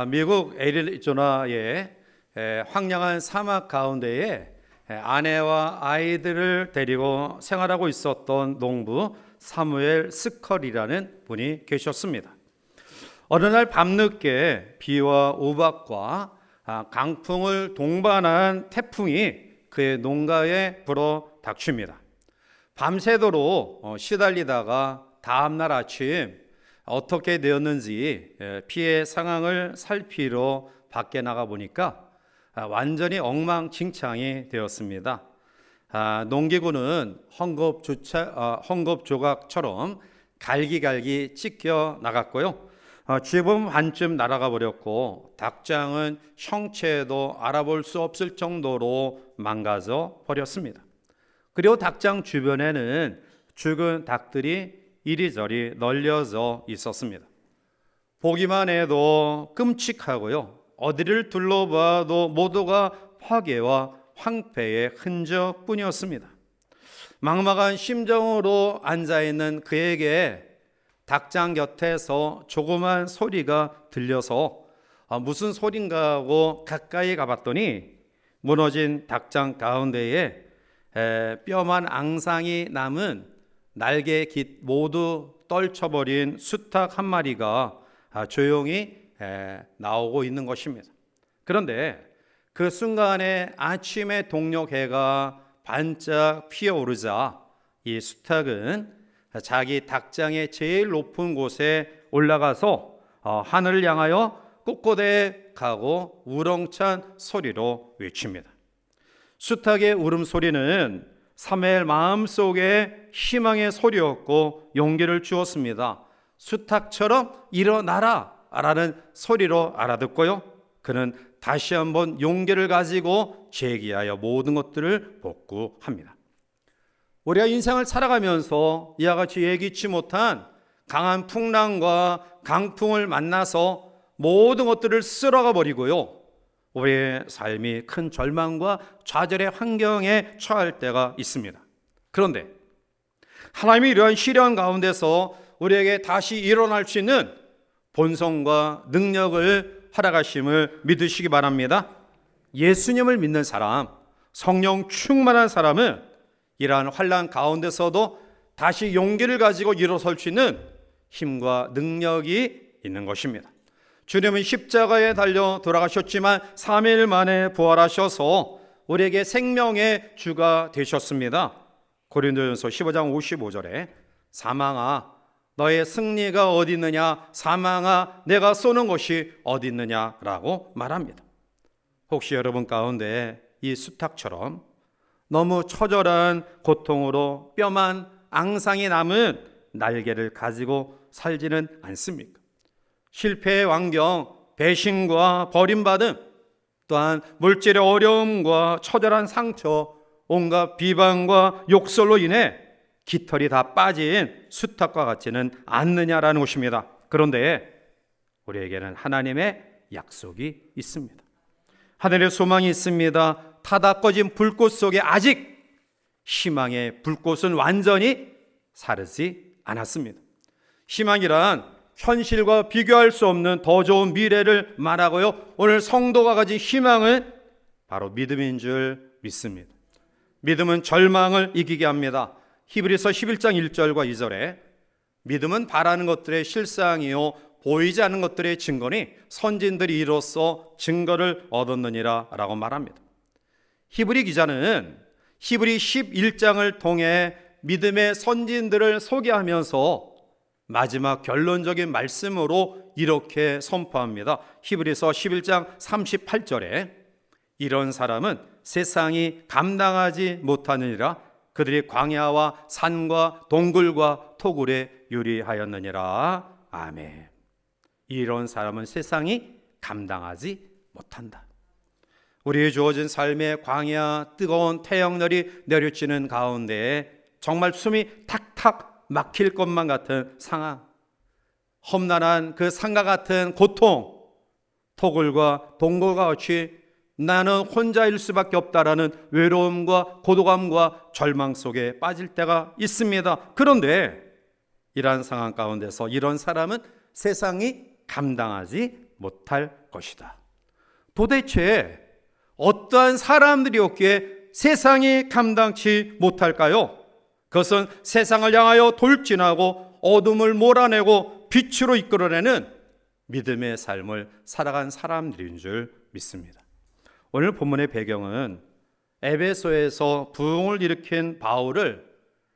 미국 애리조나의 황량한 사막 가운데에 아내와 아이들을 데리고 생활하고 있었던 농부 사무엘 스컬이라는 분이 계셨습니다. 어느 날 밤늦게 비와 우박과 강풍을 동반한 태풍이 그의 농가에 불어 닥칩니다. 밤새도록 시달리다가 다음날 아침 어떻게 되었는지 피해 상황을 살피러 밖에 나가 보니까 완전히 엉망진창이 되었습니다. 농기구는 헝겊 조각처럼 갈기갈기 찢겨 나갔고요. 쥐은 반쯤 날아가 버렸고 닭장은 형체도 알아볼 수 없을 정도로 망가져 버렸습니다. 그리고 닭장 주변에는 죽은 닭들이 이리저리 널려져 있었습니다. 보기만 해도 끔찍하고요. 어디를 둘러봐도 모두가 파괴와 황폐의 흔적뿐이었습니다. 막막한 심정으로 앉아있는 그에게 닭장 곁에서 조그만 소리가 들려서 무슨 소린가 하고 가까이 가봤더니 무너진 닭장 가운데에 뼈만 앙상이 남은 날개 깃 모두 떨쳐버린 수탉 한 마리가 조용히 나오고 있는 것입니다. 그런데 그 순간에 아침의 동력해가 반짝 피어오르자 이 수탉은 자기 닭장의 제일 높은 곳에 올라가서 하늘을 향하여 꼿꼿해 가고 우렁찬 소리로 외칩니다. 수탉의 울음소리는 사무엘 마음속에 희망의 소리였고 용기를 주었습니다. 수탉처럼 일어나라 라는 소리로 알아듣고요. 그는 다시 한번 용기를 가지고 재기하여 모든 것들을 복구합니다. 우리가 인생을 살아가면서 이와 같이 예기치 못한 강한 풍랑과 강풍을 만나서 모든 것들을 쓸어가 버리고요. 우리의 삶이 큰 절망과 좌절의 환경에 처할 때가 있습니다. 그런데 하나님이 이러한 시련 가운데서 우리에게 다시 일어날 수 있는 본성과 능력을 허락하심을 믿으시기 바랍니다. 예수님을 믿는 사람, 성령 충만한 사람은 이러한 환난 가운데서도 다시 용기를 가지고 일어설 수 있는 힘과 능력이 있는 것입니다. 주님은 십자가에 달려 돌아가셨지만 3일 만에 부활하셔서 우리에게 생명의 주가 되셨습니다. 고린도전서 15장 55절에 사망아 너의 승리가 어디 있느냐, 사망아 내가 쏘는 것이 어디 있느냐라고 말합니다. 혹시 여러분 가운데 이 수탉처럼 너무 처절한 고통으로 뼈만 앙상이 남은 날개를 가지고 살지는 않습니까? 실패의 환경, 배신과 버림받음, 또한 물질의 어려움과 처절한 상처, 온갖 비방과 욕설로 인해 깃털이 다 빠진 수탉과 같지는 않느냐라는 것입니다. 그런데 우리에게는 하나님의 약속이 있습니다. 하늘의 소망이 있습니다. 타다 꺼진 불꽃 속에 아직 희망의 불꽃은 완전히 사르지 않았습니다. 희망이란 현실과 비교할 수 없는 더 좋은 미래를 말하고요. 오늘 성도가 가진 희망은 바로 믿음인 줄 믿습니다. 믿음은 절망을 이기게 합니다. 히브리서 11장 1절과 2절에 믿음은 바라는 것들의 실상이요 보이지 않는 것들의 증거니 선진들이 이로써 증거를 얻었느니라 라고 말합니다. 히브리 기자는 히브리 11장을 통해 믿음의 선진들을 소개하면서 마지막 결론적인 말씀으로 이렇게 선포합니다. 히브리서 11장 38절에 이런 사람은 세상이 감당하지 못하느니라 그들이 광야와 산과 동굴과 토굴에 유리하였느니라. 아멘. 이런 사람은 세상이 감당하지 못한다. 우리에 주어진 삶의 광야, 뜨거운 태양열이 내려치는 가운데 정말 숨이 탁탁 막힐 것만 같은 상황, 험난한 그 산과 같은 고통, 토굴과 동굴과 같이 나는 혼자일 수밖에 없다라는 외로움과 고독함과 절망 속에 빠질 때가 있습니다. 그런데 이러한 상황 가운데서 이런 사람은 세상이 감당하지 못할 것이다. 도대체 어떠한 사람들이었기에 세상이 감당치 못할까요? 그것은 세상을 향하여 돌진하고 어둠을 몰아내고 빛으로 이끌어내는 믿음의 삶을 살아간 사람들인 줄 믿습니다. 오늘 본문의 배경은 에베소에서 부흥을 일으킨 바울을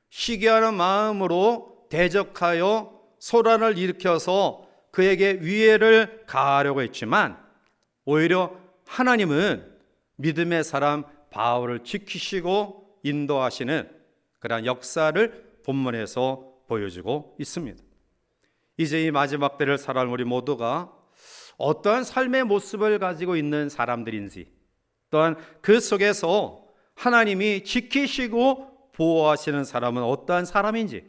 시기하는 마음으로 대적하여 소란을 일으켜서 그에게 위해를 가하려고 했지만 오히려 하나님은 믿음의 사람 바울을 지키시고 인도하시는 그러한 역사를 본문에서 보여주고 있습니다. 이제 이 마지막 때를 살아갈 우리 모두가 어떠한 삶의 모습을 가지고 있는 사람들인지, 또한 그 속에서 하나님이 지키시고 보호하시는 사람은 어떠한 사람인지,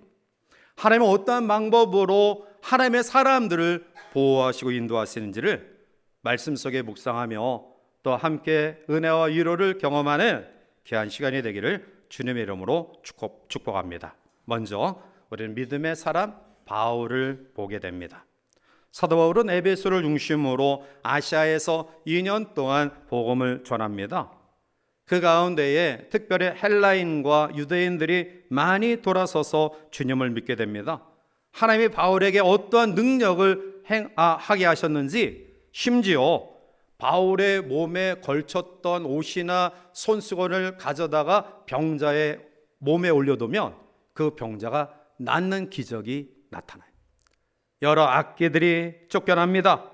하나님은 어떠한 방법으로 하나님의 사람들을 보호하시고 인도하시는지를 말씀 속에 묵상하며 또 함께 은혜와 위로를 경험하는 귀한 시간이 되기를 주님의 이름으로 축복합니다. 먼저 우리는 믿음의 사람 바울을 보게 됩니다. 사도 바울은 에베소를 중심으로 아시아에서 2년 동안 복음을 전합니다. 그 가운데에 특별히 헬라인과 유대인들이 많이 돌아서서 주님을 믿게 됩니다. 하나님이 바울에게 어떠한 능력을 하게 하셨는지, 심지어 바울의 몸에 걸쳤던 옷이나 손수건을 가져다가 병자의 몸에 올려두면 그 병자가 낫는 기적이 나타나요. 여러 악기들이 쫓겨납니다.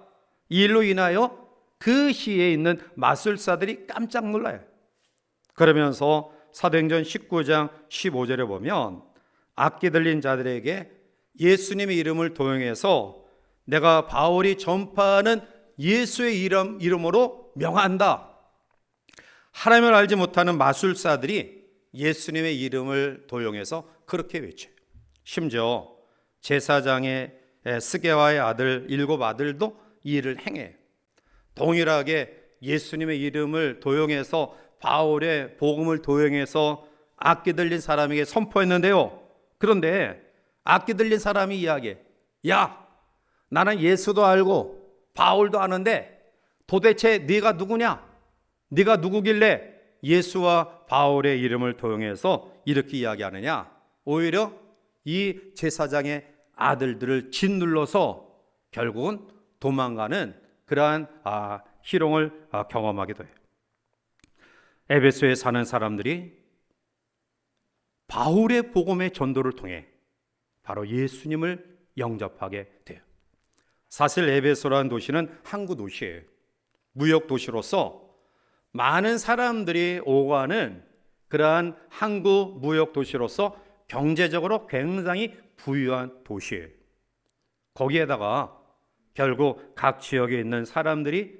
이 일로 인하여 그 시에 있는 마술사들이 깜짝 놀라요. 그러면서 사도행전 19장 15절에 보면 악기 들린 자들에게 예수님의 이름을 도용해서 내가 바울이 전파하는 예수의 이름으로 명한다. 하나님을 알지 못하는 마술사들이 예수님의 이름을 도용해서 그렇게 외쳐요. 심지어 제사장의 스게와의 아들 7 아들도 이 일을 행해요. 동일하게 예수님의 이름을 도용해서 바울의 복음을 도용해서 악기 들린 사람에게 선포했는데요. 그런데 악기 들린 사람이 이야기해. 야, 나는 예수도 알고 바울도 아는데 도대체 네가 누구냐? 네가 누구길래 예수와 바울의 이름을 도용해서 이렇게 이야기하느냐? 오히려 이 제사장의 아들들을 짓눌러서 결국은 도망가는 그러한 희롱을 경험하기도 해요. 에베소에 사는 사람들이 바울의 복음의 전도를 통해 바로 예수님을 영접하게 돼요. 사실 에베소라는 도시는 항구 도시예요. 무역 도시로서 많은 사람들이 오가는 그러한 항구 무역 도시로서 경제적으로 굉장히 부유한 도시예요. 거기에다가 결국 각 지역에 있는 사람들이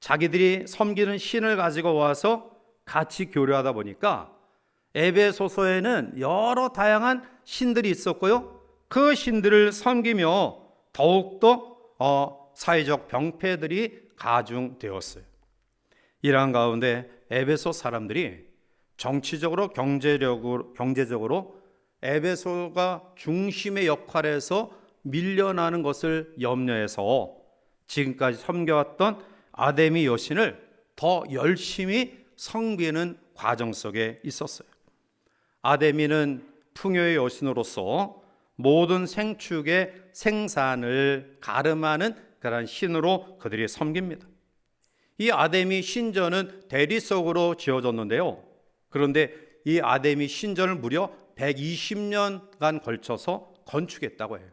자기들이 섬기는 신을 가지고 와서 같이 교류하다 보니까 에베소서에는 여러 다양한 신들이 있었고요. 그 신들을 섬기며 더욱더 사회적 병폐들이 가중되었어요. 이러한 가운데 에베소 사람들이 정치적으로 경제적으로 에베소가 중심의 역할에서 밀려나는 것을 염려해서 지금까지 섬겨왔던 아데미 여신을 더 열심히 섬기는 과정 속에 있었어요. 아데미는 풍요의 여신으로서 모든 생축의 생산을 가름하는 그런 신으로 그들이 섬깁니다. 이 아데미 신전은 대리석으로 지어졌는데요. 그런데 이 아데미 신전을 무려 120년간 걸쳐서 건축했다고 해요.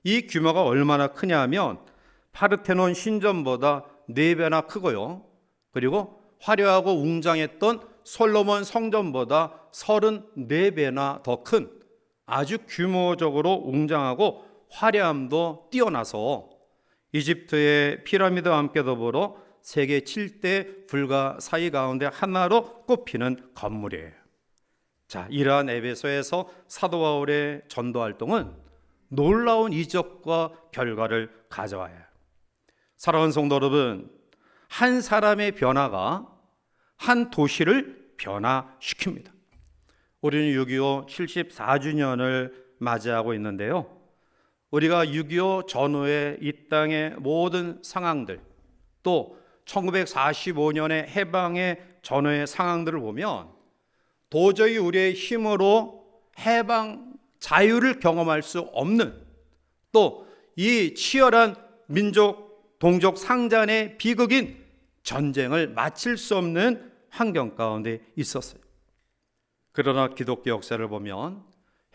이 규모가 얼마나 크냐 하면 파르테논 신전보다 4배나 크고요. 그리고 화려하고 웅장했던 솔로몬 성전보다 34배나 더 큰 아주 규모적으로 웅장하고 화려함도 뛰어나서 이집트의 피라미드와 함께 더불어 세계 7대 불가 사이 가운데 하나로 꼽히는 건물이에요. 자, 이러한 에베소에서 사도 바울의 전도 활동은 놀라운 이적과 결과를 가져와요. 사랑하는 성도 여러분, 한 사람의 변화가 한 도시를 변화시킵니다. 우리는 6.25 74주년을 맞이하고 있는데요. 우리가 6.25 전후의 이 땅의 모든 상황들, 또 1945년의 해방의 전후의 상황들을 보면 도저히 우리의 힘으로 해방 자유를 경험할 수 없는, 또 이 치열한 민족 동족 상잔의 비극인 전쟁을 마칠 수 없는 환경 가운데 있었어요. 그러나 기독교 역사를 보면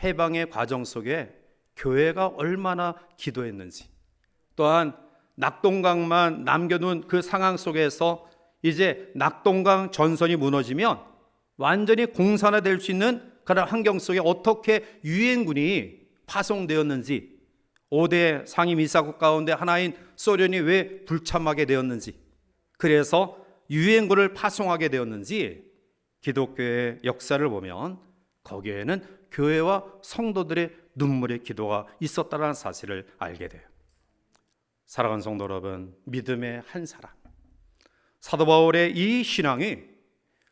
해방의 과정 속에 교회가 얼마나 기도했는지, 또한 낙동강만 남겨둔 그 상황 속에서 이제 낙동강 전선이 무너지면 완전히 공산화될 수 있는 그런 환경 속에 어떻게 유엔군이 파송되었는지, 5대 상임 이사국 가운데 하나인 소련이 왜 불참하게 되었는지, 그래서 유엔군을 파송하게 되었는지 기독교의 역사를 보면 거기에는 교회와 성도들의 눈물의 기도가 있었다는 사실을 알게 돼요. 사랑하는 성도 여러분, 믿음의 한 사람, 사도 바울의 이 신앙이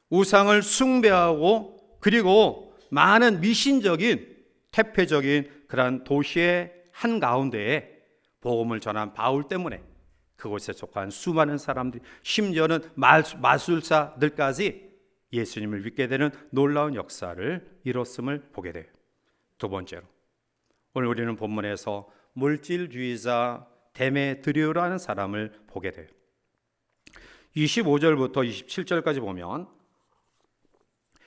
우상을 숭배하고 그리고 많은 미신적인 퇴폐적인 그러한 도시의 한가운데에 복음을 전한 바울 때문에 그곳에 속한 수많은 사람들이, 심지어는 마술사들까지 예수님을 믿게 되는 놀라운 역사를 이뤘음을 보게 돼요. 두 번째로, 오늘 우리는 본문에서 물질주의자 데메드리오라는 사람을 보게 돼요. 25절부터 27절까지 보면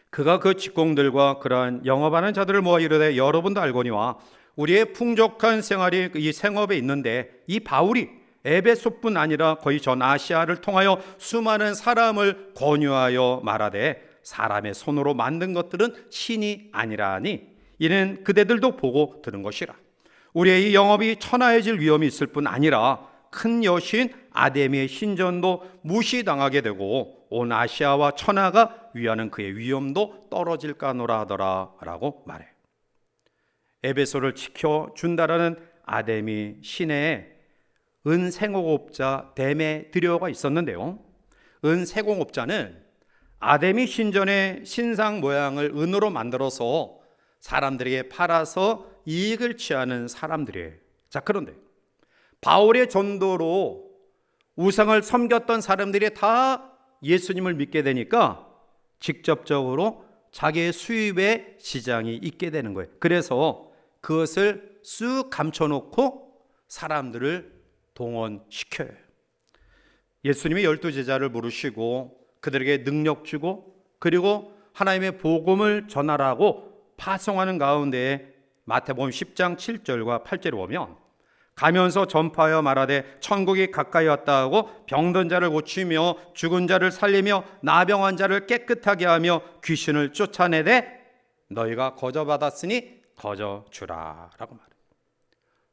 그가 그 직공들과 그러한 영업하는 자들을 모아 이르되 여러분도 알거니와 우리의 풍족한 생활이 이 생업에 있는데 이 바울이 에베소뿐 아니라 거의 전 아시아를 통하여 수많은 사람을 권유하여 말하되 사람의 손으로 만든 것들은 신이 아니라 하니 이는 그대들도 보고 들은 것이라. 우리의 이 영업이 천하해질 위험이 있을 뿐 아니라 큰 여신 아데미의 신전도 무시당하게 되고 온 아시아와 천하가 위하는 그의 위엄도 떨어질까노라 하더라 라고 말해요. 에베소를 지켜준다라는 아데미 신의 은세공업자 데메드리오가 있었는데요, 은세공업자는 아데미 신전의 신상 모양을 은으로 만들어서 사람들에게 팔아서 이익을 취하는 사람들이에요. 자, 그런데 바울의 전도로 우상을 섬겼던 사람들이 다 예수님을 믿게 되니까 직접적으로 자기의 수입의 시장이 있게 되는 거예요. 그래서 그것을 쑥 감춰놓고 사람들을 동원시켜요. 예수님이 12제자를 부르시고 그들에게 능력 주고 그리고 하나님의 복음을 전하라고 파송하는 가운데 마태복음 10장 7절과 8절을 보면 가면서 전파하여 말하되 천국이 가까이 왔다 하고 병든 자를 고치며 죽은 자를 살리며 나병한 자를 깨끗하게 하며 귀신을 쫓아내되 너희가 거저 받았으니 거저 주라 라고 말해요.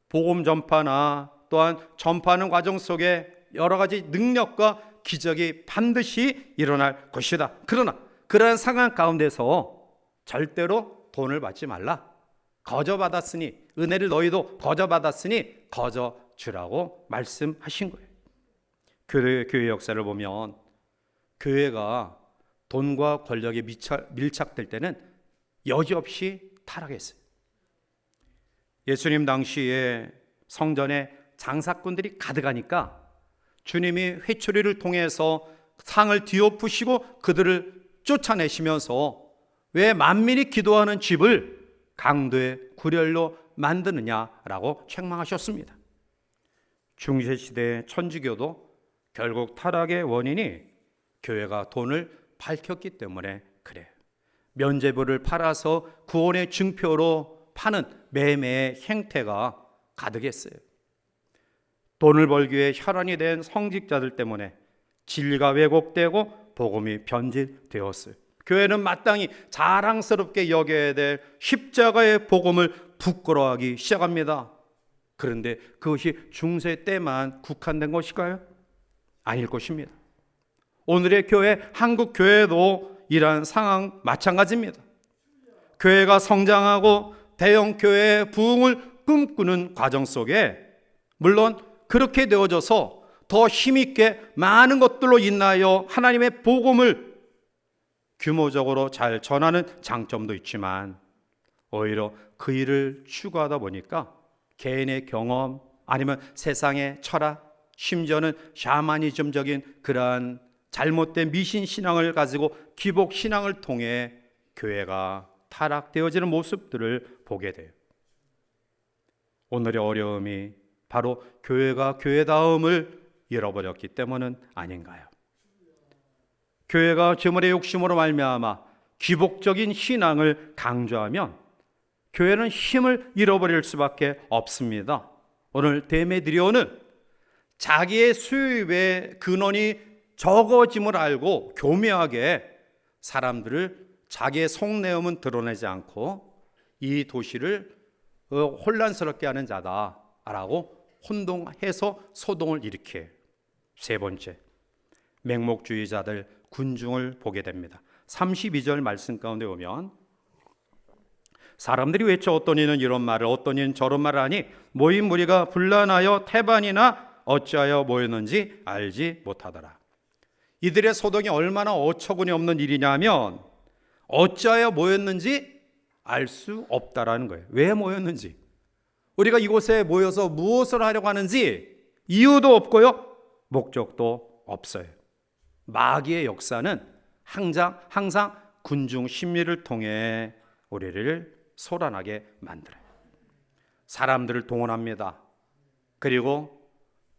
복음 전파나 또한 전파하는 과정 속에 여러 가지 능력과 기적이 반드시 일어날 것이다. 그러나 그러한 상황 가운데서 절대로 돈을 받지 말라. 거저 받았으니, 은혜를 너희도 거저 받았으니 거저 주라고 말씀하신 거예요. 교회 역사를 보면 교회가 돈과 권력에 밀착될 때는 여지없이 타락했어요. 예수님 당시에 성전에 장사꾼들이 가득하니까 주님이 회초리를 통해서 상을 뒤엎으시고 그들을 쫓아내시면서 왜 만민이 기도하는 집을 강도의 구렬로 만드느냐라고 책망하셨습니다. 중세시대의 천주교도 결국 타락의 원인이 교회가 돈을 밝혔기 때문에 그래요. 면죄부를 팔아서 구원의 증표로 파는 매매의 행태가 가득했어요. 돈을 벌기 위해 혈안이 된 성직자들 때문에 진리가 왜곡되고 복음이 변질되었어요. 교회는 마땅히 자랑스럽게 여겨야 될 십자가의 복음을 부끄러워하기 시작합니다. 그런데 그것이 중세 때만 국한된 것일까요? 아닐 것입니다. 오늘의 교회, 한국 교회도 이러한 상황 마찬가지입니다. 교회가 성장하고 대형 교회의 부흥을 꿈꾸는 과정 속에 물론 그렇게 되어져서 더 힘있게 많은 것들로 인하여 하나님의 복음을 규모적으로 잘 전하는 장점도 있지만 오히려 그 일을 추구하다 보니까 개인의 경험 아니면 세상의 철학, 심지어는 샤머니즘적인 그러한 잘못된 미신 신앙을 가지고 기복 신앙을 통해 교회가 타락되어지는 모습들을 보게 돼요. 오늘의 어려움이 바로 교회가 교회다움을 잃어버렸기 때문은 아닌가요? 교회가 저물의 욕심으로 말미암아 기복적인 신앙을 강조하면 교회는 힘을 잃어버릴 수밖에 없습니다. 오늘 데메드리오는 자기의 수입의 근원이 적어짐을 알고 교묘하게 사람들을 자기의 속내음은 드러내지 않고 이 도시를 혼란스럽게 하는 자다라고 혼동해서 소동을 일으켜. 세 번째, 맹목주의자들 군중을 보게 됩니다. 32절 말씀 가운데 보면 사람들이 외쳐 어떤 이는 이런 말을 어떤 이는 저런 말을 하니 모인 무리가 분란하여 태반이나 어찌하여 모였는지 알지 못하더라. 이들의 소동이 얼마나 어처구니 없는 일이냐면 어찌하여 모였는지 알 수 없다라는 거예요. 왜 모였는지, 우리가 이곳에 모여서 무엇을 하려고 하는지 이유도 없고요, 목적도 없어요. 마귀의 역사는 항상 군중 심리를 통해 우리를 소란하게 만들어요. 사람들을 동원합니다. 그리고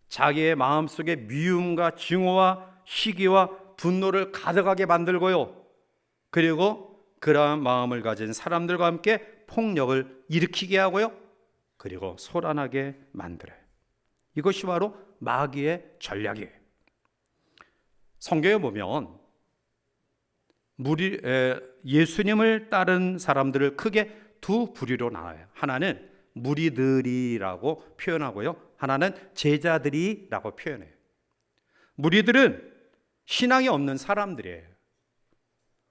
자기의 마음속에 미움과 증오와 시기와 분노를 가득하게 만들고요, 그리고 그러한 마음을 가진 사람들과 함께 폭력을 일으키게 하고요, 그리고 소란하게 만들어요. 이것이 바로 마귀의 전략이에요. 성경에 보면 예수님을 따른 사람들을 크게 두 부류로 나눠요. 하나는 무리들이라고 표현하고요, 하나는 제자들이라고 표현해요. 무리들은 신앙이 없는 사람들이에요.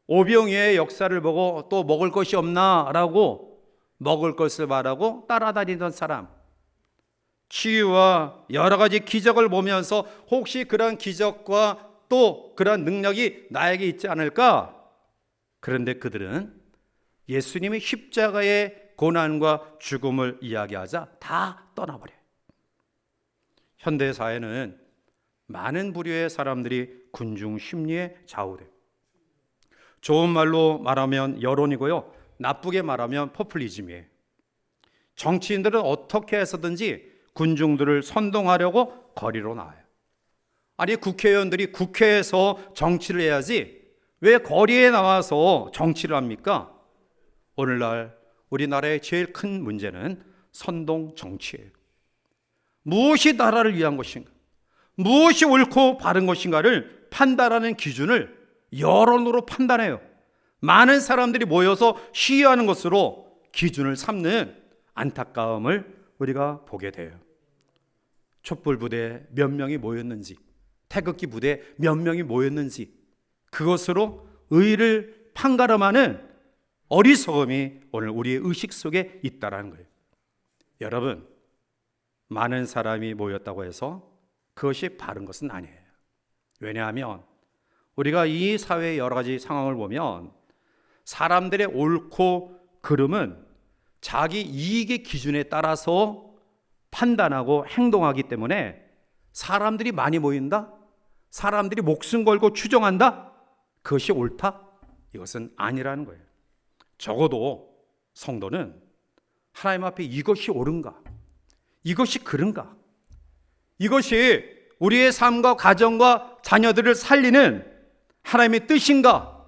오병이어의 역사를 보고 또 먹을 것이 없나라고 먹을 것을 말하고 따라다니던 사람, 치유와 여러 가지 기적을 보면서 혹시 그런 기적과 또 그런 능력이 나에게 있지 않을까? 그런데 그들은 예수님의 십자가의 고난과 죽음을 이야기하자 다 떠나버려요. 현대사회는 많은 부류의 사람들이 군중 심리에 좌우돼요. 좋은 말로 말하면 여론이고요, 나쁘게 말하면 포퓰리즘이에요. 정치인들은 어떻게 해서든지 군중들을 선동하려고 거리로 나와요. 아니, 국회의원들이 국회에서 정치를 해야지 왜 거리에 나와서 정치를 합니까? 오늘날 우리나라의 제일 큰 문제는 선동 정치예요. 무엇이 나라를 위한 것인가, 무엇이 옳고 바른 것인가를 판단하는 기준을 여론으로 판단해요. 많은 사람들이 모여서 시위하는 것으로 기준을 삼는 안타까움을 우리가 보게 돼요. 촛불 부대 몇 명이 모였는지, 태극기 부대 몇 명이 모였는지, 그것으로 의를 판가름하는 어리석음이 오늘 우리의 의식 속에 있다라는 거예요. 여러분, 많은 사람이 모였다고 해서 그것이 바른 것은 아니에요. 왜냐하면 우리가 이 사회의 여러 가지 상황을 보면 사람들의 옳고 그름은 자기 이익의 기준에 따라서 판단하고 행동하기 때문에 사람들이 많이 모인다? 사람들이 목숨 걸고 추정한다? 그것이 옳다? 이것은 아니라는 거예요. 적어도 성도는 하나님 앞에 이것이 옳은가? 이것이 그른가? 이것이 우리의 삶과 가정과 자녀들을 살리는 하나님의 뜻인가?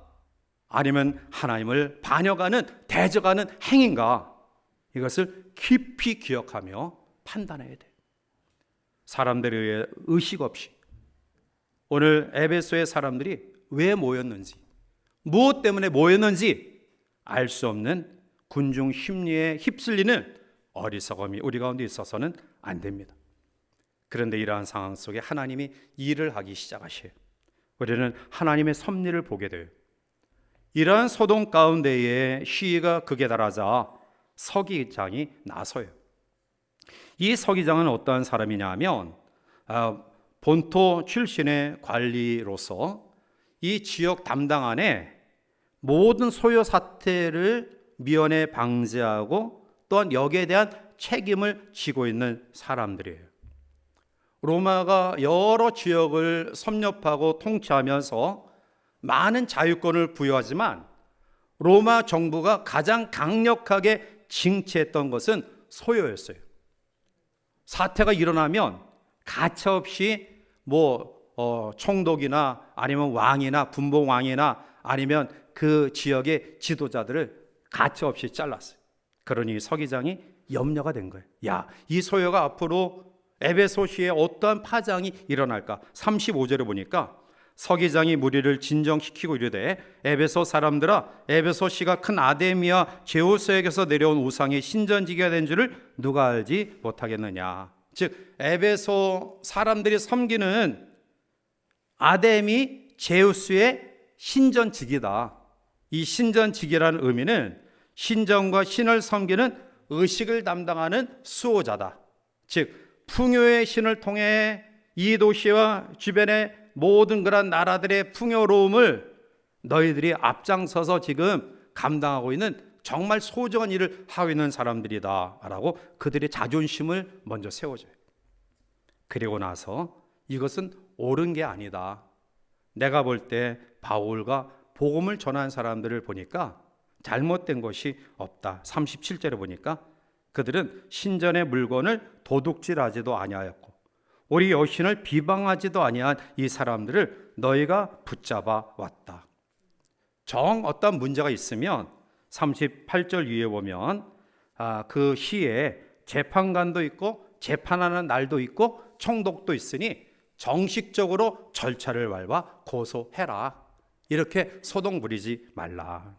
아니면 하나님을 반역하는, 대적하는 행인가? 이것을 깊이 기억하며 판단해야 돼요. 사람들의 의식 없이 오늘 에베소의 사람들이 왜 모였는지, 무엇 때문에 모였는지 알 수 없는 군중 심리에 휩쓸리는 어리석음이 우리 가운데 있어서는 안 됩니다. 그런데 이러한 상황 속에 하나님이 일을 하기 시작하셔요. 우리는 하나님의 섭리를 보게 돼요. 이러한 소동 가운데에 시위가 극에 달하자 서기장이 나서요. 이 서기장은 어떠한 사람이냐 하면 본토 출신의 관리로서 이 지역 담당 안에 모든 소요 사태를 미연에 방지하고 또한 여기에 대한 책임을 지고 있는 사람들이에요. 로마가 여러 지역을 섭렵하고 통치하면서 많은 자유권을 부여하지만 로마 정부가 가장 강력하게 징치했던 것은 소요였어요. 사태가 일어나면 가차없이 총독이나 아니면 왕이나 분봉왕이나 아니면 그 지역의 지도자들을 가차없이 잘랐어요. 그러니 서기장이 염려가 된 거예요. 이 소요가 앞으로 에베소시에 어떠한 파장이 일어날까? 35절에 보니까 서기장이 무리를 진정시키고 이르되 에베소 사람들아, 에베소시가 큰 아데미와 제우스에게서 내려온 우상의 신전지기가 된 줄을 누가 알지 못하겠느냐. 즉 에베소 사람들이 섬기는 아데미, 제우스의 신전지기다. 이 신전지기라는 의미는 신전과 신을 섬기는 의식을 담당하는 수호자다. 즉 풍요의 신을 통해 이 도시와 주변의 모든 그런 나라들의 풍요로움을 너희들이 앞장서서 지금 감당하고 있는 정말 소중한 일을 하고 있는 사람들이다 라고 그들의 자존심을 먼저 세워줘요. 그리고 나서 이것은 옳은 게 아니다. 내가 볼 때 바울과 복음을 전한 사람들을 보니까 잘못된 것이 없다. 37절에 보니까 그들은 신전의 물건을 도둑질하지도 아니하였고 우리 여신을 비방하지도 아니한 이 사람들을 너희가 붙잡아 왔다. 어떤 문제가 있으면 38절 위에 보면 그 시에 재판관도 있고 재판하는 날도 있고 총독도 있으니 정식적으로 절차를 밟아 고소해라. 이렇게 소동 부리지 말라.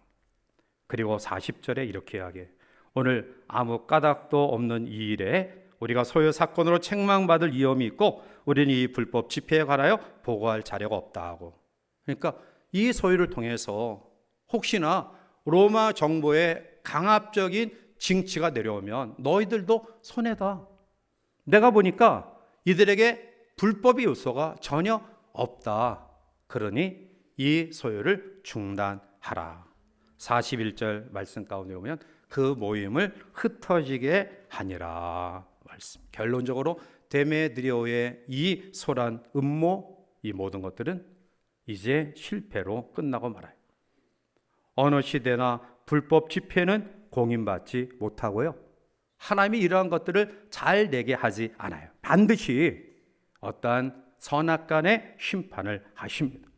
그리고 40절에 이렇게 이야기해. 오늘 아무 까닭도 없는 이 일에 우리가 소요 사건으로 책망받을 위험이 있고 우리는 이 불법 집회에 관하여 보고할 자료가 없다 하고. 그러니까 이 소요를 통해서 혹시나 로마 정부의 강압적인 징치가 내려오면 너희들도 손해다. 내가 보니까 이들에게 불법의 요소가 전혀 없다. 그러니 이 소요를 중단하라. 41절 말씀 가운데 보면 그 모임을 흩어지게 하니라 말씀. 결론적으로 데메드리오의 이 소란 음모, 이 모든 것들은 이제 실패로 끝나고 말아요. 어느 시대나 불법 집회는 공인받지 못하고요, 하나님이 이러한 것들을 잘 내게 하지 않아요. 반드시 어떠한 선악간의 심판을 하십니다.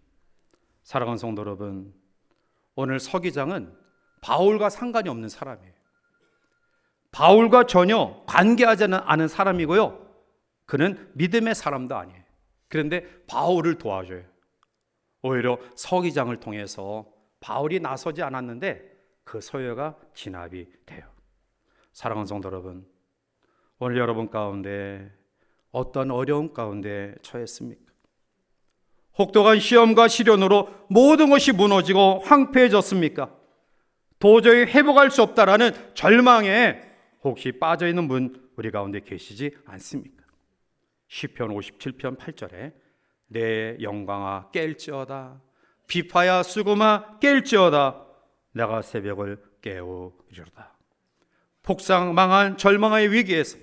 사랑하는 성도 여러분, 오늘 서기장은 바울과 상관이 없는 사람이에요. 바울과 전혀 관계하지 않은 사람이고요, 그는 믿음의 사람도 아니에요. 그런데 바울을 도와줘요. 오히려 서기장을 통해서 바울이 나서지 않았는데 그 소요가 진압이 돼요. 사랑하는 성도 여러분, 오늘 여러분 가운데 어떤 어려움 가운데 처했습니까? 혹독한 시험과 시련으로 모든 것이 무너지고 황폐해졌습니까? 도저히 회복할 수 없다라는 절망에 혹시 빠져있는 분 우리 가운데 계시지 않습니까? 시편 57편 8절에 내 영광아 깰지어다, 비파야 수금아 깰지어다, 내가 새벽을 깨우리로다. 폭삭망한 절망의 위기에서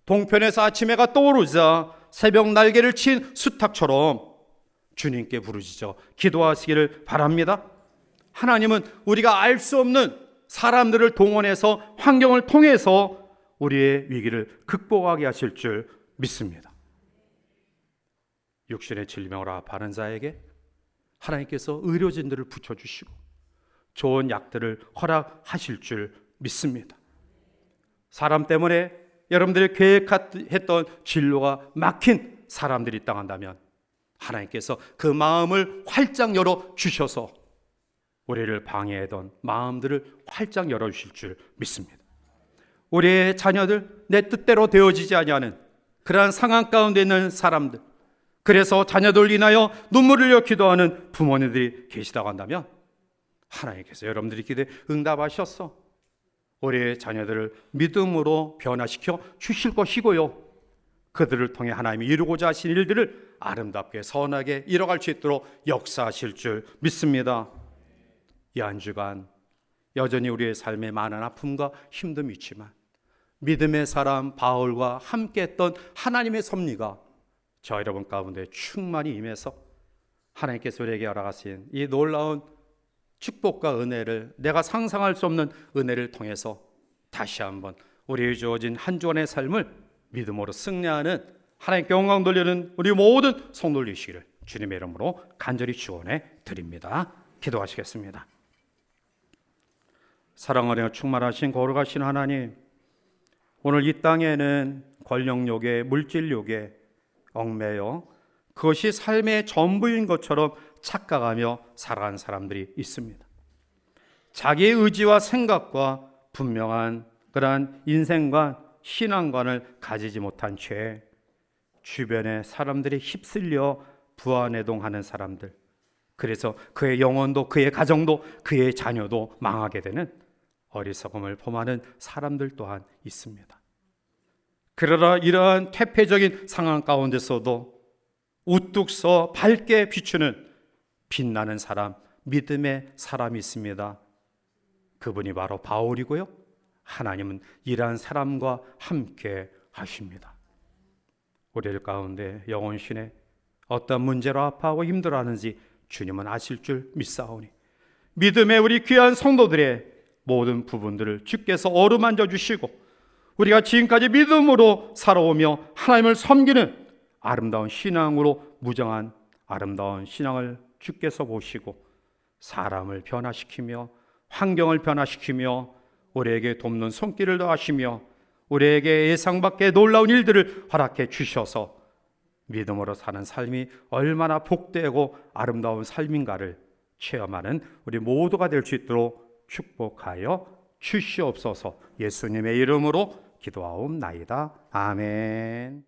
동편에서 아침 해가 떠오르자 새벽 날개를 친 수탉처럼 주님께 부르짖어 기도하시기를 바랍니다. 하나님은 우리가 알 수 없는 사람들을 동원해서 환경을 통해서 우리의 위기를 극복하게 하실 줄 믿습니다. 육신의 질병으로 아파하는 자에게 하나님께서 의료진들을 붙여주시고 좋은 약들을 허락하실 줄 믿습니다. 사람 때문에 여러분들이 계획했던 진로가 막힌 사람들이 있다한다면 하나님께서 그 마음을 활짝 열어 주셔서 우리를 방해하던 마음들을 활짝 열어주실 줄 믿습니다. 우리의 자녀들, 내 뜻대로 되어지지 아니하는 그러한 상황 가운데 있는 사람들, 그래서 자녀들 인하여 눈물을 흘려 기도하는 부모님들이 계시다고 한다면 하나님께서 여러분들이 기도에 응답하셔서 우리의 자녀들을 믿음으로 변화시켜 주실 것이고요, 그들을 통해 하나님이 이루고자 하신 일들을 아름답게 선하게 이뤄갈 수 있도록 역사하실 줄 믿습니다. 이 한 주간 여전히 우리의 삶에 많은 아픔과 힘듦이 있지만 믿음의 사람 바울과 함께했던 하나님의 섭리가 저 여러분 가운데 충만히 임해서 하나님께서 우리에게 허락하신 이 놀라운 축복과 은혜를, 내가 상상할 수 없는 은혜를 통해서 다시 한번 우리에게 주어진 한 주간의 삶을 믿음으로 승리하는, 하나님께 영광 돌리는 우리 모든 성도 되시기를 주님의 이름으로 간절히 축원해 드립니다. 기도하시겠습니다. 사랑하며 충만하신 거룩하신 하나님, 오늘 이 땅에는 권력욕에, 물질욕에 얽매여 그것이 삶의 전부인 것처럼 착각하며 살아가는 사람들이 있습니다. 자기의 의지와 생각과 분명한 그러한 인생관, 신앙관을 가지지 못한 채 주변의 사람들이 휩쓸려 부안해동하는 사람들, 그래서 그의 영혼도, 그의 가정도, 그의 자녀도 망하게 되는 어리석음을 범하는 사람들 또한 있습니다. 그러나 이러한 퇴폐적인 상황 가운데서도 우뚝 서 밝게 비추는 빛나는 사람, 믿음의 사람이 있습니다. 그분이 바로 바울이고요, 하나님은 이러한 사람과 함께 하십니다. 우리들 가운데 영혼신에 어떤 문제로 아파하고 힘들어하는지 주님은 아실 줄 믿사오니 믿음의 우리 귀한 성도들의 모든 부분들을 주께서 어루만져 주시고 우리가 지금까지 믿음으로 살아오며 하나님을 섬기는 아름다운 신앙으로 무정한 아름다운 신앙을 주께서 보시고 사람을 변화시키며 환경을 변화시키며 우리에게 돕는 손길을 더하시며 우리에게 예상 밖의 놀라운 일들을 허락해 주셔서 믿음으로 사는 삶이 얼마나 복되고 아름다운 삶인가를 체험하는 우리 모두가 될 수 있도록 축복하여 주시옵소서. 예수님의 이름으로 기도하옵나이다. 아멘.